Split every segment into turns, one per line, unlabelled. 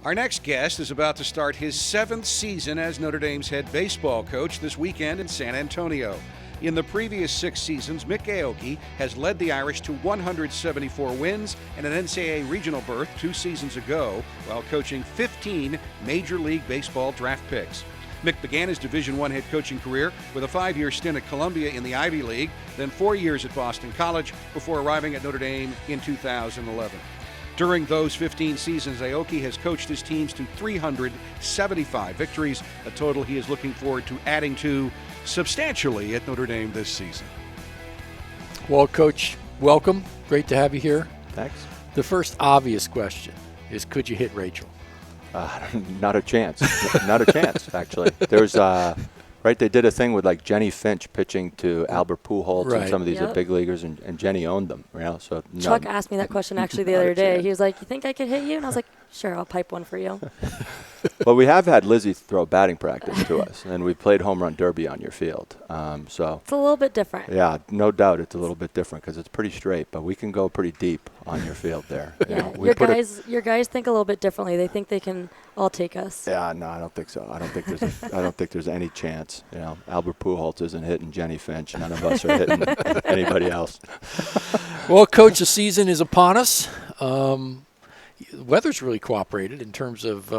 Our next guest is about to start his 7th season as Notre Dame's head baseball coach this weekend in San Antonio. In the previous 6 seasons, Mik Aoki has led the Irish to 174 wins and an NCAA regional berth 2 seasons ago, while coaching 15 Major League Baseball draft picks. Mik began his Division I head coaching career with a 5-year stint at Columbia in the Ivy League, then 4 years at Boston College before arriving at Notre Dame in 2011. During those 15 seasons, Aoki has coached his teams to 375 victories, a total he is looking forward to adding to substantially at Notre Dame this season.
Well, Coach, welcome. Great to have you here.
Thanks.
The first obvious question is, could you hit Rachel?
Not a chance. Not a chance, actually. There's they did a thing with like Jenny Finch pitching to Albert Pujols and some of these big leaguers, and Jenny owned them. So
Chuck asked me that question actually the other day. He was like, "You think I could hit you?" And I was like, "Sure, I'll pipe one for you."
Well, we have had Lizzie throw batting practice to us, and we played home run derby on your field. So
it's a little bit different.
Yeah, no doubt it's a little bit different because it's pretty straight, but we can go pretty deep on your field there.
Yeah, your guys think a little bit differently. They think they can all take us.
Yeah, no, I don't think so. I don't think there's any chance. Albert Pujols isn't hitting Jenny Finch. None of us are hitting anybody else.
Well, Coach, the season is upon us. The weather's really cooperated in terms of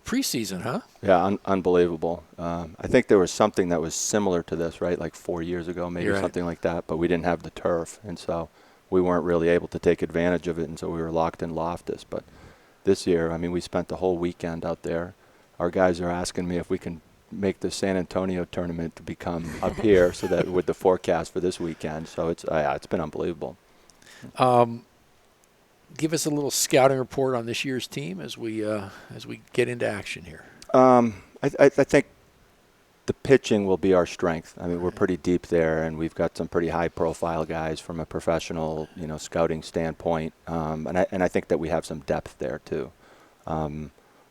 preseason, huh?
Yeah, unbelievable. I think there was something that was similar to this, right, like 4 years ago, maybe something like that, but we didn't have the turf, and so we weren't really able to take advantage of it, and so we were locked in Loftus. But this year, we spent the whole weekend out there. Our guys are asking me if we can make the San Antonio tournament to become up here so that with the forecast for this weekend. So it's been unbelievable.
Give us a little scouting report on this year's team as we get into action here.
I think the pitching will be our strength. We're pretty deep there, and we've got some pretty high-profile guys from a professional, scouting standpoint. And I think that we have some depth there too.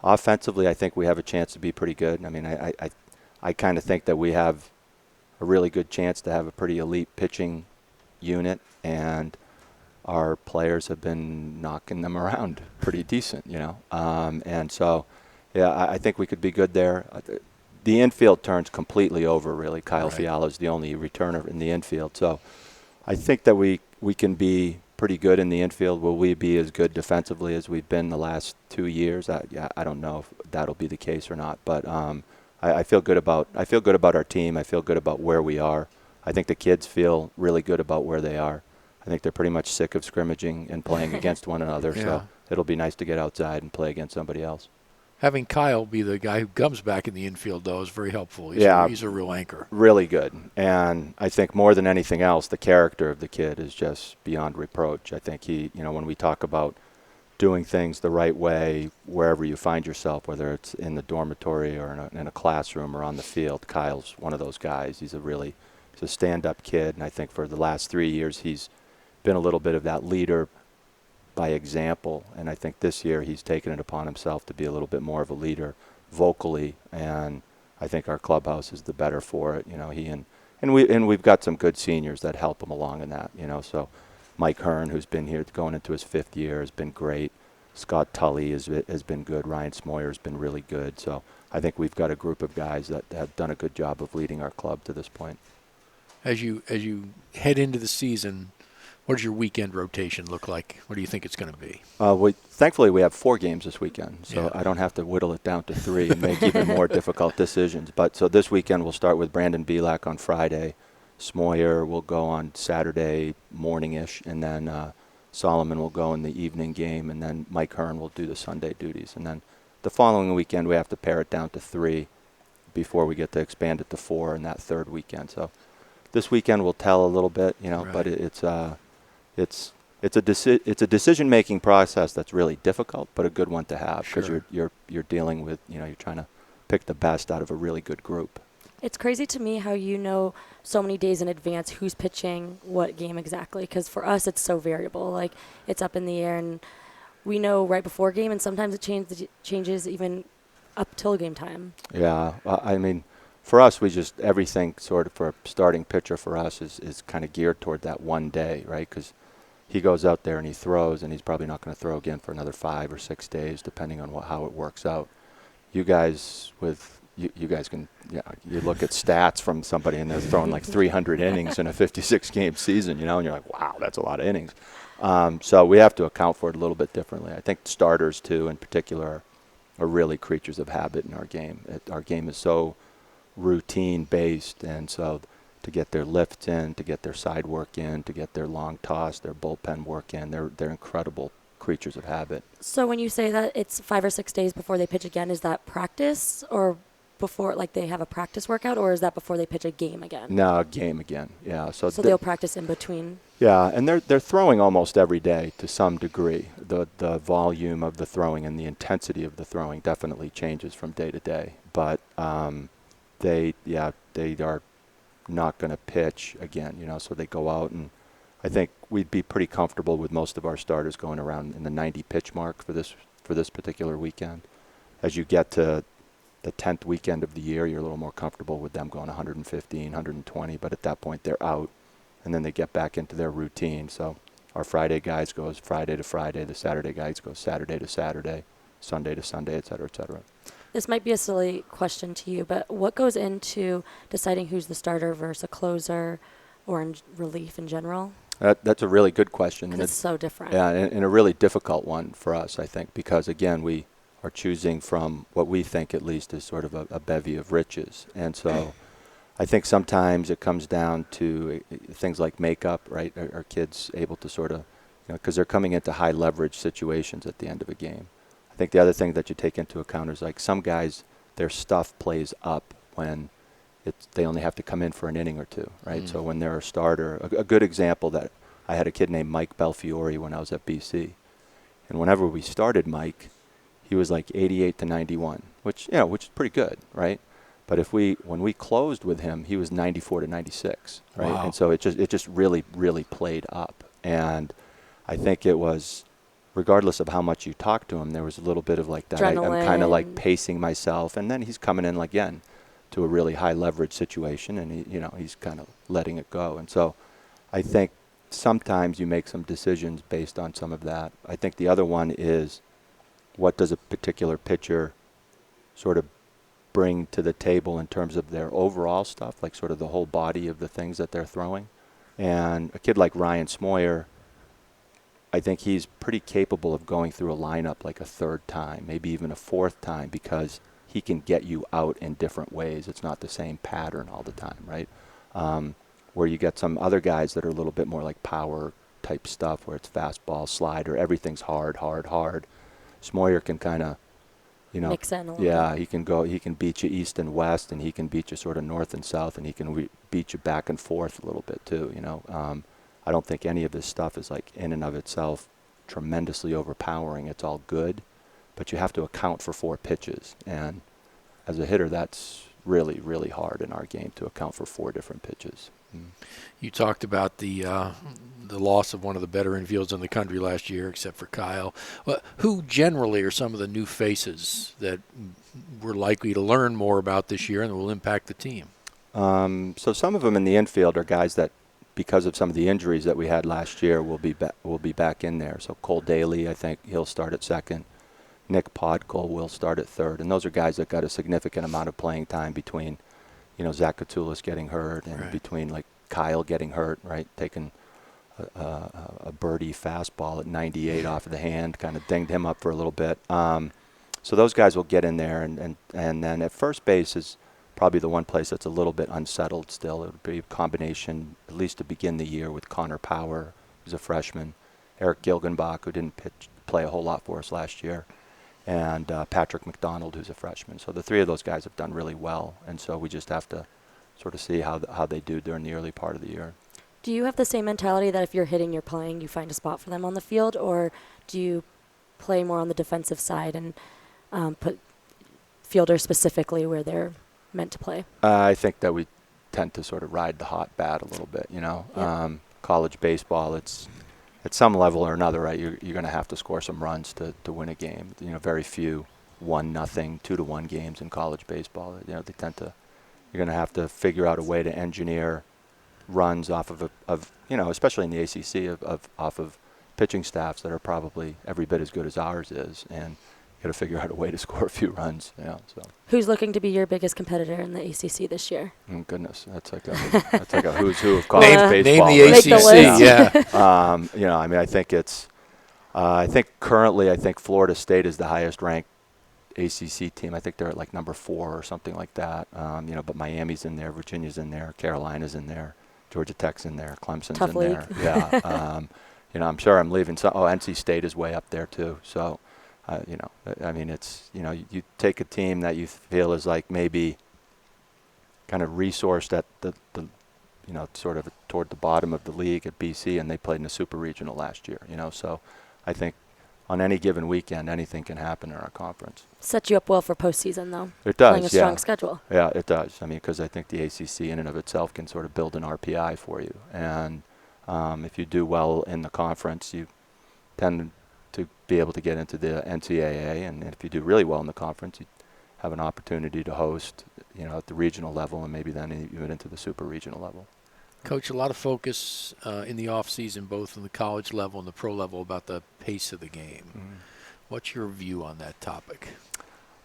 Offensively, I think we have a chance to be pretty good. I kind of think that we have a really good chance to have a pretty elite pitching unit, and our players have been knocking them around pretty decent, and so, I think we could be good there. The infield turns completely over, really. Kyle Fiala is the only returner in the infield, so I think that we can be pretty good in the infield. Will we be as good defensively as we've been the last 2 years? I don't know if that'll be the case or not, but I feel good about our team. I feel good about where we are. I think the kids feel really good about where they are. I think they're pretty much sick of scrimmaging and playing against one another, so it'll be nice to get outside and play against somebody else.
Having Kyle be the guy who comes back in the infield, though, is very helpful. He's a real anchor.
Really good. And I think more than anything else, the character of the kid is just beyond reproach. I think he, when we talk about doing things the right way wherever you find yourself, whether it's in the dormitory or in a classroom or on the field, Kyle's one of those guys. He's a stand-up kid, and I think for the last 3 years he's been a little bit of that leader by example, and I think this year he's taken it upon himself to be a little bit more of a leader vocally, and I think our clubhouse is the better for it. We've got some good seniors that help him along in that. So Mike Hearn, who's been here going into his 5th year, has been great. Scott Tully has been good. Ryan Smoyer has been really good. So I think we've got a group of guys that have done a good job of leading our club to this point.
As you head into the season, what does your weekend rotation look like? What do you think it's going to be?
Thankfully, we have 4 games this weekend, so I don't have to whittle it down to 3 and make even more difficult decisions. But so this weekend we'll start with Brandon Belak on Friday. Smoyer will go on Saturday morning-ish, and then Solomon will go in the evening game, and then Mike Hearn will do the Sunday duties. And then the following weekend we have to pare it down to 3 before we get to expand it to 4 in that 3rd weekend. So this weekend will tell a little bit, but it's a decision-making process that's really difficult, but a good one to have because you're dealing with, you're trying to pick the best out of a really good group.
It's crazy to me how so many days in advance who's pitching what game exactly, because for us it's so variable. Like, it's up in the air, and we know right before game, and sometimes it changes even up till game time.
Yeah, for us, everything sort of for a starting pitcher for us is kind of geared toward that one day, right? Because he goes out there and he throws, and he's probably not going to throw again for another 5 or 6 days, depending on how it works out. You guys you guys can, you look at stats from somebody and they're throwing like 300 innings in a 56-game season, and you're like, wow, that's a lot of innings. So we have to account for it a little bit differently. I think starters, too, in particular, are really creatures of habit in our game. Our game is so routine-based, and so to get their lifts in, to get their side work in, to get their long toss, their bullpen work in, they're incredible creatures of habit.
So when you say that it's 5 or 6 days before they pitch again, is that practice or before, like they have a practice workout, or is that before they pitch a game again?
No, a game again, yeah. So
they'll practice in between?
Yeah, and they're throwing almost every day to some degree. The volume of the throwing and the intensity of the throwing definitely changes from day to day. But they are not going to pitch again, so they go out, and I think we'd be pretty comfortable with most of our starters going around in the 90 pitch mark for this particular weekend. As you get to the 10th weekend of the year, you're a little more comfortable with them going 115, 120, but at that point they're out, and then they get back into their routine. So our Friday guys goes Friday to Friday, the Saturday guys go Saturday to Saturday, Sunday to Sunday, et cetera, et cetera.
This might be a silly question to you, but what goes into deciding who's the starter versus a closer or in relief in general?
That's a really good question.
And it's so different.
Yeah, and a really difficult one for us, I think, because, again, we are choosing from what we think at least is sort of a bevy of riches. And so I think sometimes it comes down to things like makeup, right? Are kids able to sort of, because they're coming into high leverage situations at the end of a game. I think the other thing that you take into account is like some guys, their stuff plays up when they only have to come in for an inning or two, right? So when they're a starter, a good example that I had a kid named Mike Belfiore when I was at BC. And whenever we started Mike, he was like 88 to 91, which is pretty good, right? But when we closed with him, he was 94 to 96, right?
Wow.
And so it just really, really played up. And I think it was, regardless of how much you talk to him, there was a little bit of like that. I'm kind of like pacing myself, and then he's coming in again to a really high leverage situation, and he's kind of letting it go. And so I think sometimes you make some decisions based on some of that. I think the other one is, what does a particular pitcher sort of bring to the table in terms of their overall stuff, like sort of the whole body of the things that they're throwing. And a kid like Ryan Smoyer, I think he's pretty capable of going through a lineup like a third time, maybe even a fourth time, because he can get you out in different ways. It's not the same pattern all the time, right? Where you get some other guys that are a little bit more like power type stuff, where it's fastball, slider, everything's hard. Smoyer can kind of,
mix in a little bit.
He can beat you east and west, and he can beat you sort of north and south, and he can beat you back and forth a little bit too, I don't think any of this stuff is like in and of itself tremendously overpowering. It's all good, but you have to account for 4 pitches. And as a hitter, that's really, really hard in our game to account for 4 different pitches.
You talked about the loss of one of the better infields in the country last year, except for Kyle. Well, who generally are some of the new faces that we're likely to learn more about this year and will impact the team?
So some of them in the infield are guys that, because of some of the injuries that we had last year, will be back in there. So Cole Daly, I think he'll start at second. Nick Podkol will start at third. And those are guys that got a significant amount of playing time between, Zach Katulis getting hurt and between like Kyle getting hurt, right? Taking a birdie fastball at 98 off of the hand, kind of dinged him up for a little bit. So those guys will get in there. And then at first base is probably the one place that's a little bit unsettled still. It would be a combination, at least to begin the year, with Connor Power, who's a freshman, Eric Gilgenbach, who didn't play a whole lot for us last year, and Patrick McDonald, who's a freshman. So the 3 of those guys have done really well, and so we just have to sort of see how they do during the early part of the year.
Do you have the same mentality that if you're hitting, you're playing, you find a spot for them on the field, or do you play more on the defensive side and put fielders specifically where they're meant to play?
I think that we tend to sort of ride the hot bat a little bit,
Yeah.
College baseball, it's at some level or another, right? You're going to have to score some runs to win a game. Very few 1-0, 2-1 games in college baseball. They tend to. You're going to have to figure out a way to engineer runs off of especially in the ACC, off of pitching staffs that are probably every bit as good as ours is, and you got to figure out a way to score a few runs. So.
Who's looking to be your biggest competitor in the ACC this year?
Oh, goodness, that's like a who's who of college baseball.
Name the
right?
ACC, yeah.
I mean, I think it's. I think currently, Florida State is the highest ranked ACC team. I think they're at like number 4 or something like that. But Miami's in there, Virginia's in there, Carolina's in there, Georgia Tech's in there, Clemson's
Tough
in
league.
there. Yeah. I'm sure I'm leaving some. Oh, NC State is way up there too. So, I mean, it's you take a team that you feel is like maybe kind of resourced at the sort of toward the bottom of the league at BC, and they played in a super regional last year. So I think on any given weekend, anything can happen in our conference.
Set you up well for postseason, though.
It does,
playing a strong schedule.
Yeah, it does. I mean, because I think the ACC in and of itself can sort of build an RPI for you. And if you do well in the conference, you tend to be able to get into the NCAA. And if you do really well in the conference, you have an opportunity to host, at the regional level and maybe then even into the super regional level.
Coach, a lot of focus in the off season, both on the college level and the pro level, about the pace of the game. Mm-hmm. What's your view on that topic?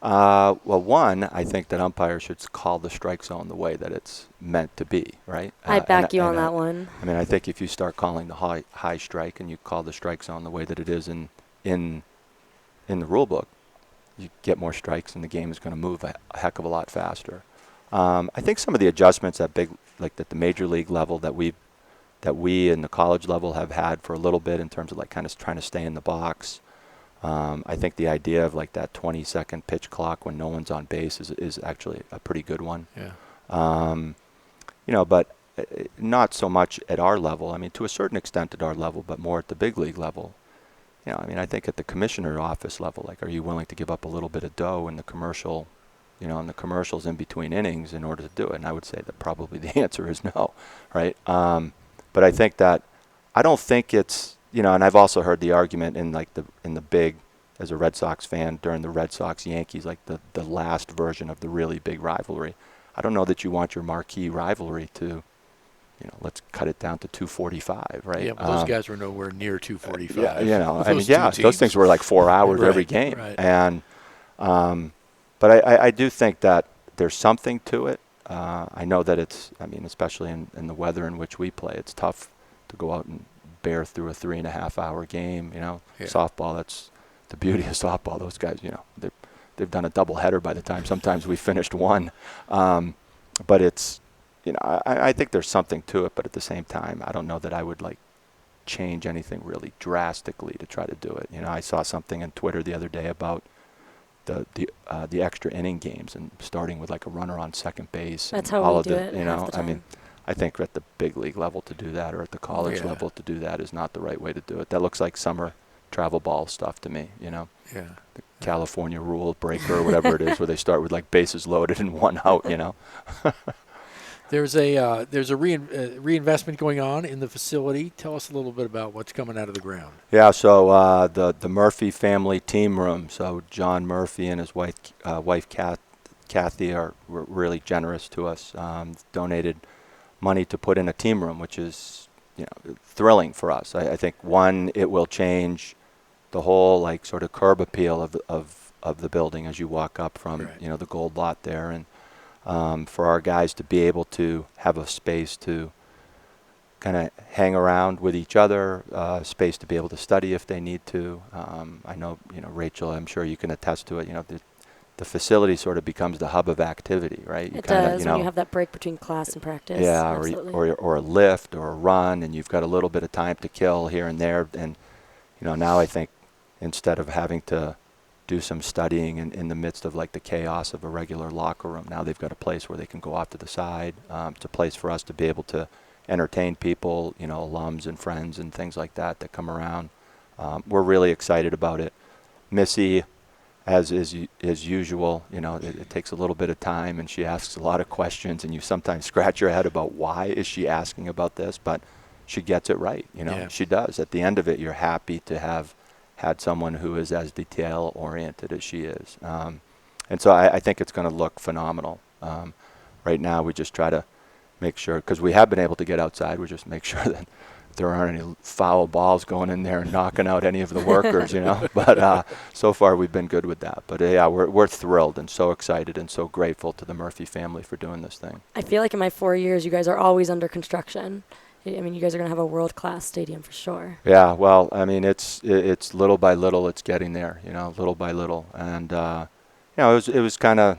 Well, one, I think that umpires should call the strike zone the way that it's meant to be, right?
I back you on that one.
I mean, I think if you start calling the high strike and you call the strike zone the way that it is in the rule book, you get more strikes and the game is going to move a heck of a lot faster. I think some of the adjustments at the major league level that we in the college level have had for a little bit in terms of like kind of trying to stay in the box. I think the idea of like that 20-second pitch clock when no one's on base is actually a pretty good one.
Yeah.
But not so much at our level. I mean, to a certain extent at our level, but more at the big league level. I mean, I think at the commissioner office level, like, are you willing to give up a little bit of dough in the commercial? In the commercials in between innings in order to do it? And I would say that probably the answer is no, right? But I think that I don't think it's, and I've also heard the argument in the big, as a Red Sox fan, during the Red Sox-Yankees, like the last version of the really big rivalry. I don't know that you want your marquee rivalry to, let's cut it down to 245, right?
Yeah, but those guys were nowhere near 245.
Those things were like 4 hours
right,
every game.
Right.
And, but I do think that there's something to it. I know that especially in the weather in which we play, it's tough to go out and bear through a 3.5-hour game. Yeah. Softball, that's the beauty of softball. Those guys, they've done a doubleheader by the time sometimes we finished one. But it's, I think there's something to it. But at the same time, I don't know that I would change anything really drastically to try to do it. I saw something on Twitter the other day about the extra inning games and starting with like a runner on second base.
That's
and
how
all
we
of
do
the,
it. Half the time.
I mean, I think at the big league level to do that or at the college level to do that is not the right way to do it. That looks like summer travel ball stuff to me.
Yeah.
The California rule breaker or whatever it is, where they start with like bases loaded and 1 out.
There's a reinvestment going on in the facility. Tell us a little bit about what's coming out of the ground.
Yeah, so the Murphy family team room. So John Murphy and his wife Kathy were really generous to us. Donated money to put in a team room, which is thrilling for us. I think one, it will change the whole sort of curb appeal of the building as you walk up from the gold lot there, and for our guys to be able to have a space to kind of hang around with each other, space to be able to study if they need to. I know, Rachel, I'm sure you can attest to it. The facility sort of becomes the hub of activity, right?
It does when you have that break between class and practice.
Yeah, or a lift or a run, and you've got a little bit of time to kill here and there. And now I think instead of having to do some studying in the midst of the chaos of a regular locker room, now they've got a place where they can go off to the side. It's a place for us to be able to entertain people, alums and friends and things like that come around. We're really excited about it. Missy, as usual, it takes a little bit of time, and she asks a lot of questions, and you sometimes scratch your head about why is she asking about this, but she gets it right. She does. At the end of it, you're happy to have had someone who is as detail-oriented as she is. And so I think it's going to look phenomenal. Right now, we just try to make sure, because we have been able to get outside, we just make sure that there aren't any foul balls going in there and knocking out any of the workers, But so far we've been good with that. But yeah, we're thrilled and so excited and so grateful to the Murphy family for doing this thing.
I feel like in my 4 years, you guys are always under construction. I mean, you guys are going to have a world-class stadium for sure.
Yeah, well, I mean, it's little by little, it's getting there, little by little. And, it was kind of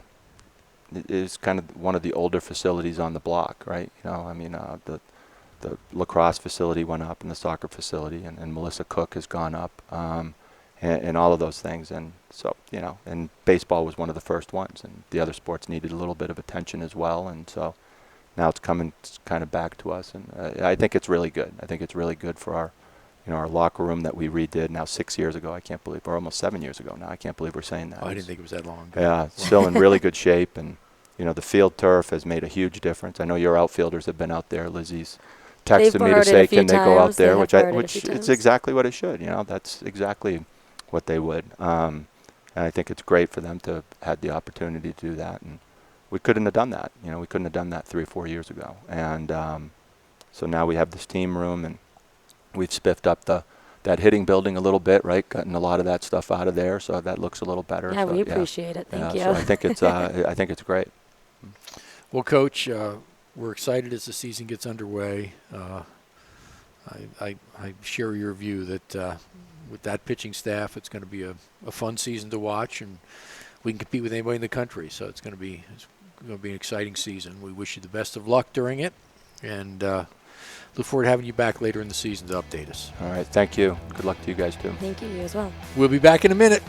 one of the older facilities on the block, right? The lacrosse facility went up and the soccer facility, and Melissa Cook has gone up, and all of those things. And so, and baseball was one of the first ones, and the other sports needed a little bit of attention as well. And so now it's coming kind of back to us, and I think it's really good. I think it's really good for our, our locker room that we redid now 6 years ago. I can't believe, or almost 7 years ago now. I can't believe we're saying that.
Oh, I didn't think it was that long ago.
Yeah, still in really good shape, and the field turf has made a huge difference. I know your outfielders have been out there. Lizzie's texted me to say, can they go out there, which it's exactly what it should. That's exactly what they would. And I think it's great for them to have had the opportunity to do that. And we couldn't have done that. We couldn't have done that 3 or 4 years ago. And so now we have this team room, and we've spiffed up that hitting building a little bit, right? Gotten a lot of that stuff out of there, so that looks a little better.
Yeah,
so,
we appreciate it. Thank you.
So I think it's great.
Well, Coach, we're excited as the season gets underway. I share your view that with that pitching staff, it's going to be a fun season to watch, and we can compete with anybody in the country. So it's going to be an exciting season. We wish you the best of luck during it, and look forward to having you back later in the season to update us.
All right, thank you. Good luck to you guys too.
Thank you as well.
We'll be back in a minute.